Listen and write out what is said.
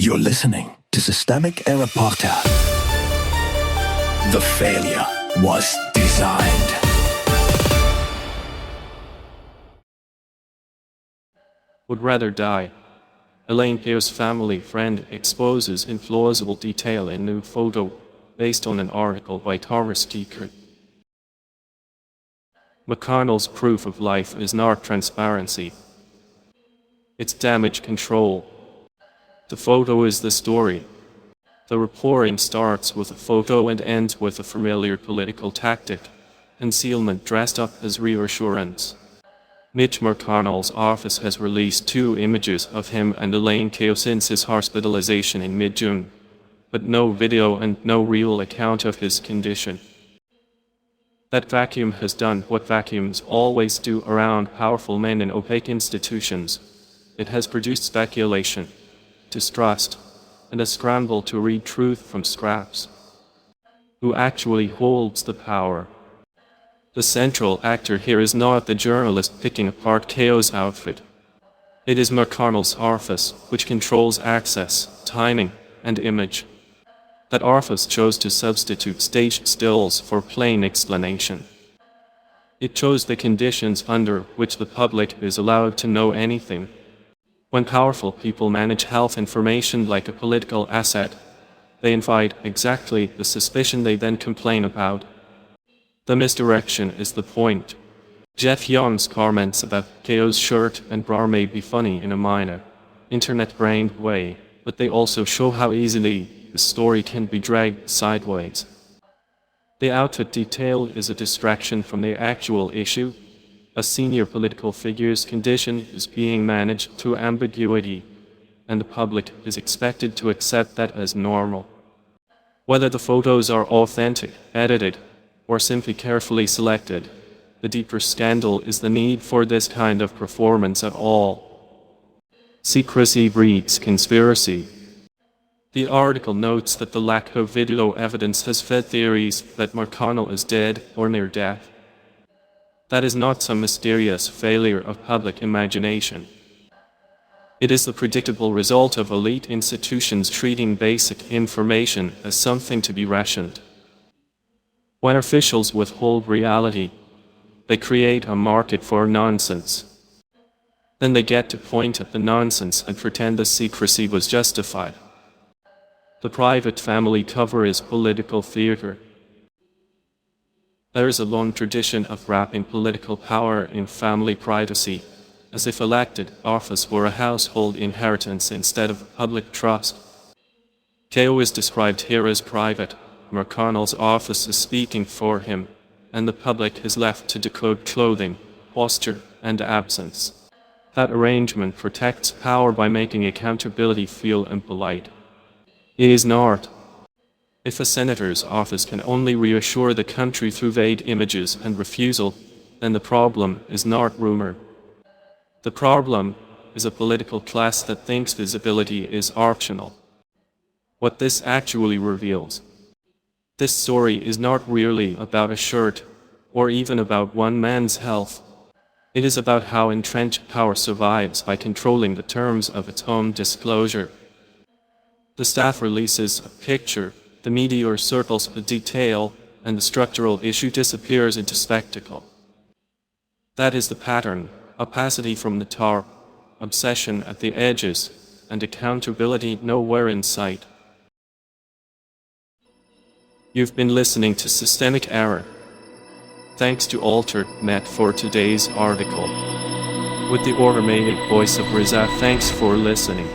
You're listening to Systemic Error Podcast. The failure was designed. Would rather die. Elaine Chao's family friend exposes implausible detail in new photo based on an article by Taurus Geeker. McConnell's proof of life is not transparency. It's damage control. The photo is the story. The reporting starts with a photo and ends with a familiar political tactic, concealment dressed up as reassurance. Mitch McConnell's office has released 2 images of him and Elaine Chao since his hospitalization in mid-June, but no video and no real account of his condition. That vacuum has done what vacuums always do around powerful men in opaque institutions. It has produced speculation, distrust, and a scramble to read truth from scraps. Who actually holds the power? The central actor here is not the journalist picking apart Chao's outfit. It is McConnell's office, which controls access, timing, and image. That office chose to substitute staged stills for plain explanation. It chose the conditions under which the public is allowed to know anything. When powerful people manage health information like a political asset, they invite exactly the suspicion they then complain about. The misdirection is the point. Jeff Young's comments about Chao's shirt and bra may be funny in a minor, internet-brained way, but they also show how easily the story can be dragged sideways. The outfit detail is a distraction from the actual issue. A senior political figure's condition is being managed to ambiguity, and the public is expected to accept that as normal. Whether the photos are authentic, edited, or simply carefully selected, the deeper scandal is the need for this kind of performance at all. Secrecy breeds conspiracy. The article notes that the lack of video evidence has fed theories that McConnell is dead or near death. That is not some mysterious failure of public imagination. It is the predictable result of elite institutions treating basic information as something to be rationed. When officials withhold reality, they create a market for nonsense. Then they get to point at the nonsense and pretend the secrecy was justified. The private family cover is political theater. There is a long tradition of wrapping political power in family privacy, as if elected office were a household inheritance instead of public trust. Chao is described here as private. McConnell's office is speaking for him, and the public is left to decode clothing, posture, and absence. That arrangement protects power by making accountability feel impolite. It is not. If a senator's office can only reassure the country through vague images and refusal, then the problem is not rumor. The problem is a political class that thinks visibility is optional. What this actually reveals. This story is not really about a shirt, or even about one man's health. It is about how entrenched power survives by controlling the terms of its own disclosure. The staff releases a picture, the meteor circles the detail, and the structural issue disappears into spectacle. That is the pattern: opacity from the top, obsession at the edges, and accountability nowhere in sight. You've been listening to Systemic Error. Thanks to AlterNet for today's article. With the automated voice of Riza, thanks for listening.